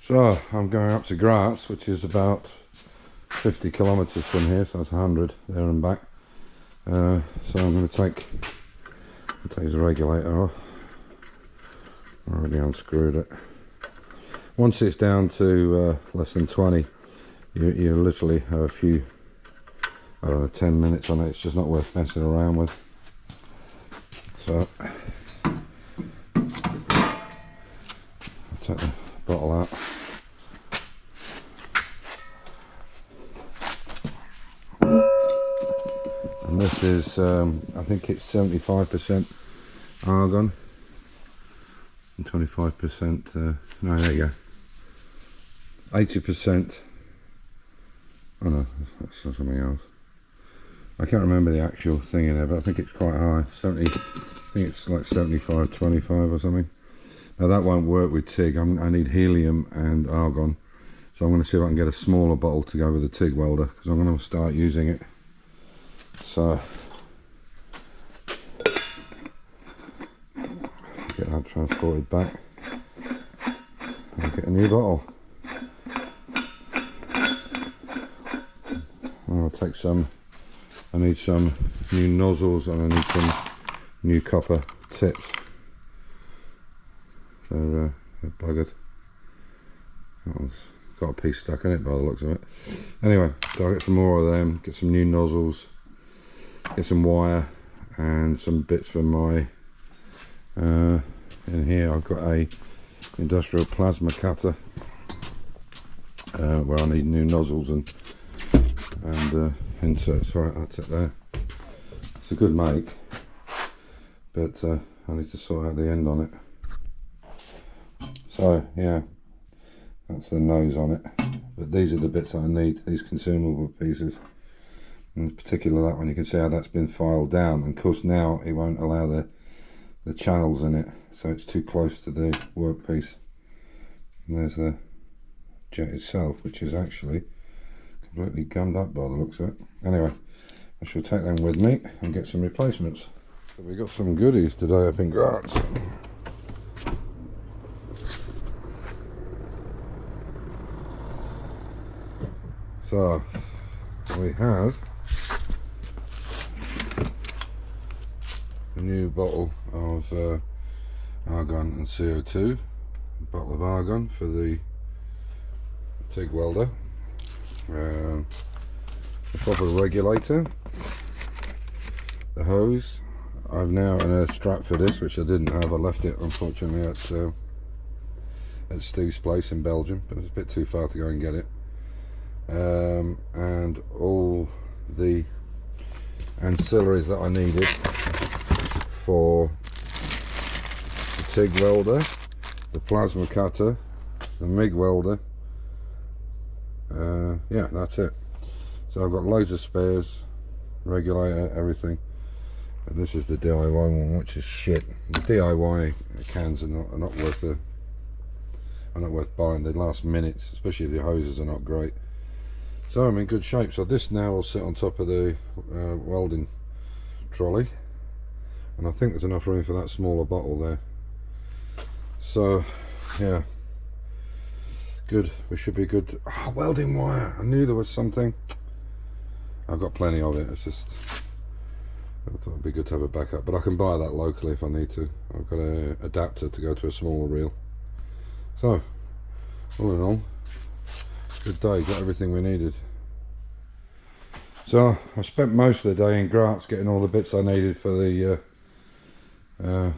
So I'm going up to Graz, which is about 50 kilometers from here, so that's 100 there and back. So I'm going to take the regulator off. I already unscrewed it. Once it's down to less than 20, you literally have a few, I don't know, 10 minutes on it. It's just not worth messing around with. So I'll take the bottle out. And this is, I think it's 75% argon and 25%, no, there you go, 80%, oh no, that's something else. I can't remember the actual thing in there, but I think it's quite high, 70, I think it's like 75-25 or something. Now that won't work with TIG, I need helium and argon, so I'm going to see if I can get a smaller bottle to go with the TIG welder, because I'm going to start using it. So get that transported back and get a new bottle. I'll take some, I need some new nozzles and I need some new copper tips. They're buggered. That one's got a piece stuck in it by the looks of it. Anyway, so I'll get some more of them, get some new nozzles, get some wire and some bits for my in here I've got a industrial plasma cutter where I need new nozzles and inserts. Right, that's it there. It's a good make, but I need to sort out the end on it. So yeah, that's the nose on it, but these are the bits I need, these consumable pieces. In particular that one, you can see how that's been filed down, and of course now it won't allow the channels in it, so it's too close to the workpiece. And there's the jet itself, which is actually completely gummed up by the looks of it. Anyway, I shall take them with me and get some replacements. So we got some goodies today up in Graz. So we have a new bottle of argon and CO2, a bottle of argon for the TIG welder, a proper regulator, the hose. I've now a strap for this, which I didn't have. I left it unfortunately at Steve's place in Belgium, but it's a bit too far to go and get it. And all the ancillaries that I needed for the TIG welder, the plasma cutter, the MIG welder. Yeah, that's it. So I've got loads of spares, regulator, everything. And this is the DIY one, which is shit. The DIY cans are not worth buying. They last minutes, especially if the hoses are not great. So I'm in good shape. So this now will sit on top of the welding trolley, and I think there's enough room for that smaller bottle there. So yeah, good. We should be good. Oh, welding wire. I knew there was something. I've got plenty of it. It's just, I thought it'd be good to have a backup, but I can buy that locally if I need to. I've got an adapter to go to a smaller reel. So all in all, good day, got everything we needed. So I spent most of the day in Graz getting all the bits I needed for the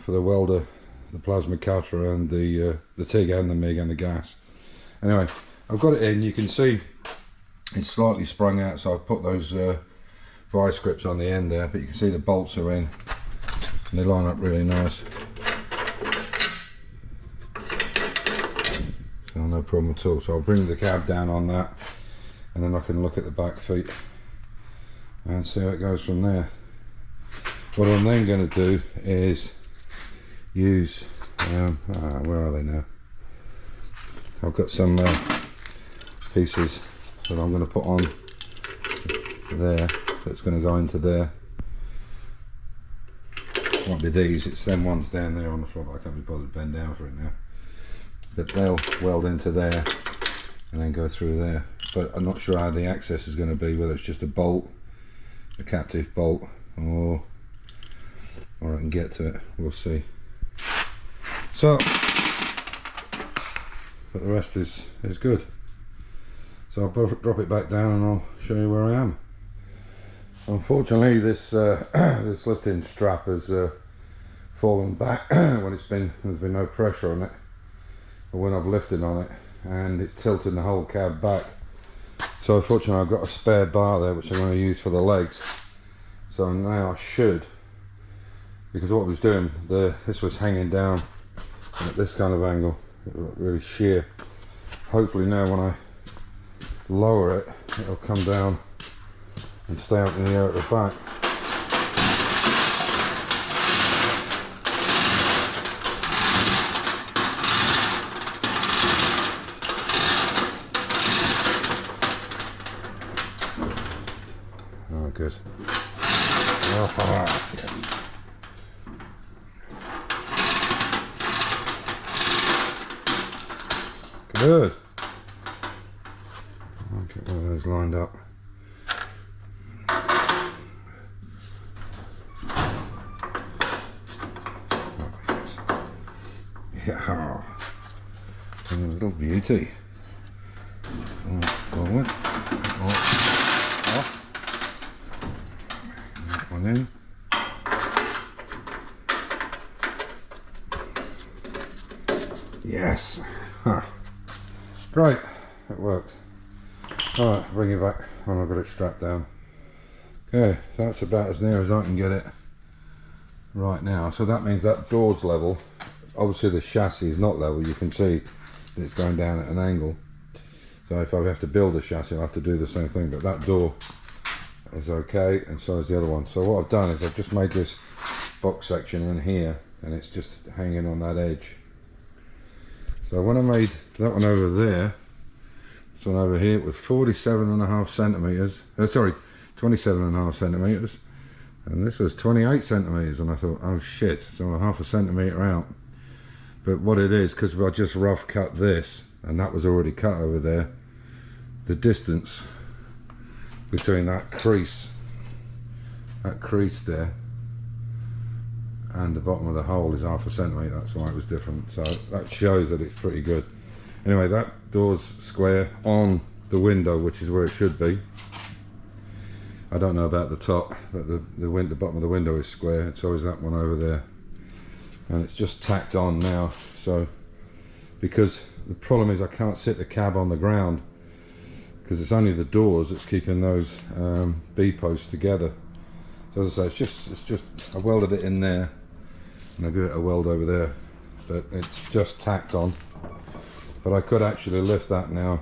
welder, the plasma cutter, and the TIG and the MIG and the gas. Anyway, I've got it in. You can see it's slightly sprung out, so I've put those vice grips on the end there, but you can see the bolts are in and they line up really nice. So no problem at all. So I'll bring the cab down on that, and then I can look at the back feet and see how it goes from there. What I'm then going to do is use where are they now? I've got some pieces that I'm going to put on there, that's going to go into there. It won't be these, it's them ones down there on the floor, but I can't be bothered to bend down for it now. but they'll weld into there and then go through there. But I'm not sure how the access is going to be, whether it's just a bolt, a captive bolt, or I can get to it. We'll see. So, but the rest is good. So I'll drop it back down and I'll show you where I am. Unfortunately, this this lifting strap has fallen back when there's been no pressure on it, or when I've lifted on it, and it's tilted the whole cab back. So unfortunately, I've got a spare bar there which I'm going to use for the legs. So now I should, because what I was doing, this was hanging down at this kind of angle, really sheer. Hopefully now when I lower it, it'll come down and stay up in the air at the back. Oh, good. Oh, yes. Good. I'll get one of those lined up. Oh, yes. Yeah. A little beauty. Forward. Off. That one in. Yes. Huh. Right, it worked. Alright, bring it back when I've got it strapped down. Okay, so that's about as near as I can get it right now. So that means that door's level. Obviously the chassis is not level, you can see that it's going down at an angle. So if I have to build a chassis, I'll have to do the same thing, but that door is okay, and so is the other one. So what I've done is I've just made this box section in here, and it's just hanging on that edge. So when I made that one over there, this one over here, it was 47.5 centimeters. Sorry, 27.5 centimeters, and this was 28 centimeters. And I thought, oh shit, so I'm half a centimeter out. But what it is, because I just rough cut this, and that was already cut over there, the distance between that crease there, and the bottom of the hole is half a centimetre. That's why it was different. So that shows that it's pretty good. Anyway, that door's square on the window, which is where it should be. I don't know about the top, but the bottom of the window is square, and so is that one over there. And it's just tacked on now. So, because the problem is I can't sit the cab on the ground, because it's only the doors that's keeping those B posts together. So as I say, it's just I welded it in there, and I give it a weld over there, but it's just tacked on. But I could actually lift that now,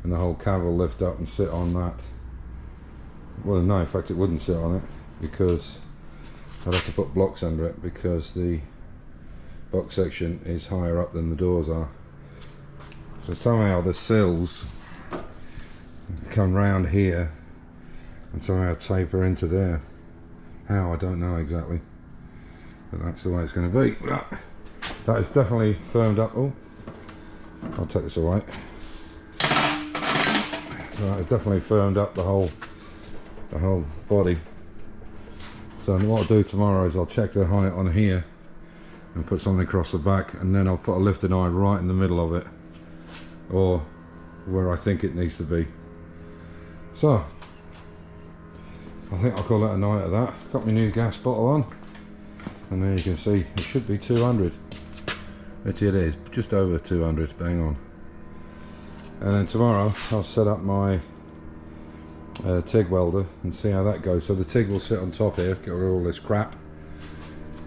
and the whole cab will lift up and sit on that. Well, no, in fact it wouldn't sit on it, because I'd have to put blocks under it, because the box section is higher up than the doors are. So somehow the sills come round here and somehow taper into there. How, I don't know exactly, but that's the way it's going to be. That is definitely firmed up. Oh, I'll take this away. So that is definitely firmed up the whole body. So what I'll do tomorrow is I'll check the height on here and put something across the back, and then I'll put a lifting eye right in the middle of it, or where I think it needs to be. So I think I'll call that a night of that. Got my new gas bottle on, and there you can see it should be 200. It is just over 200, bang on. And then tomorrow I'll set up my TIG welder and see how that goes. So the TIG will sit on top here, get rid of all this crap,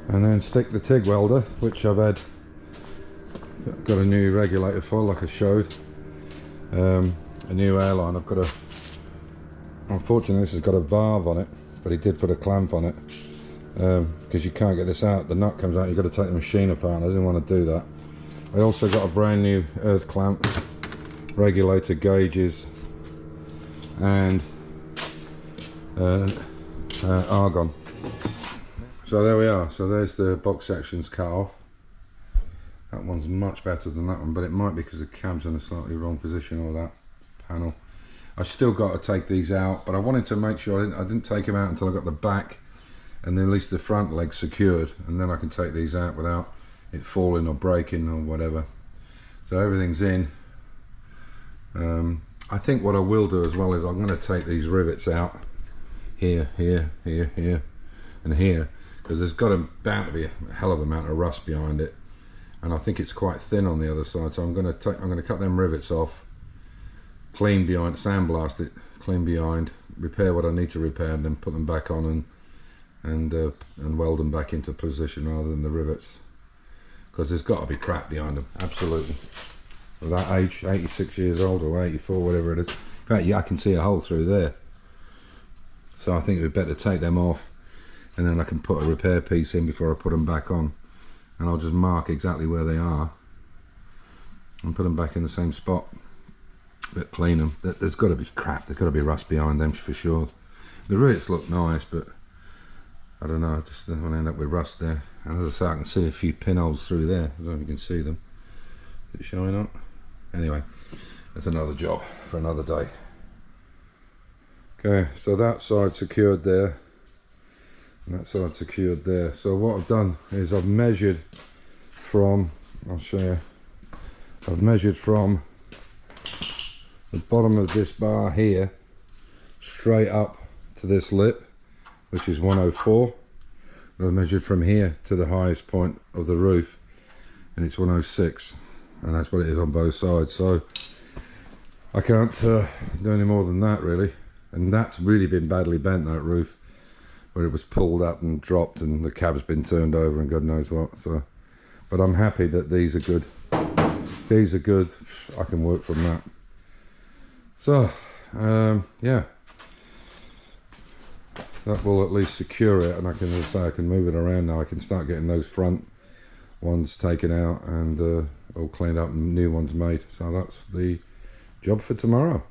and then stick the TIG welder, which I've got a new regulator for, like I showed, a new airline. I've got a, unfortunately this has got a valve on it, but he did put a clamp on it, because you can't get this out. The nut comes out, you've got to take the machine apart, and I didn't want to do that. I also got a brand new earth clamp, regulator gauges, and argon. So there we are. So there's the box sections cut off. That That one's much better than that one, but it might be because the cab's in a slightly wrong position, or that panel. I've still got to take these out, but I wanted to make sure I didn't take them out until I got the back and then at least the front leg secured, and then I can take these out without it falling or breaking or whatever. So everything's in. I think what I will do as well is I'm going to take these rivets out here, here, here, here, and here, because there's bound to be a hell of an amount of rust behind it, and I think it's quite thin on the other side. So I'm going to cut them rivets off, clean behind, sandblast it, clean behind, repair what I need to repair, and then put them back on and weld them back into position rather than the rivets, because there's got to be crap behind them, absolutely. At that age, 86 years old or 84, whatever it is. In fact, yeah, I can see a hole through there. So I think we'd better take them off, and then I can put a repair piece in before I put them back on, and I'll just mark exactly where they are and put them back in the same spot, but clean them. There's got to be crap, there's got to be rust behind them for sure. The rivets look nice, but I don't know, I just don't want to end up with rust there. And as I say, I can see a few pinholes through there. I don't know if you can see them. Is it showing up? Anyway, that's another job for another day. Okay, so that side secured there, and that side secured there. So what I've done is I've measured from, I'll show you, I've measured from the bottom of this bar here straight up to this lip, which is 104. I've measured from here to the highest point of the roof, and it's 106, and that's what it is on both sides. So I can't do any more than that really, and that's really been badly bent, that roof, where it was pulled up and dropped and the cab's been turned over and God knows what. So, but I'm happy that these are good. These are good. I can work from that. So yeah, that will at least secure it, and I can, as I say, I can move it around now. I can start getting those front ones taken out and all cleaned up and new ones made. So that's the job for tomorrow.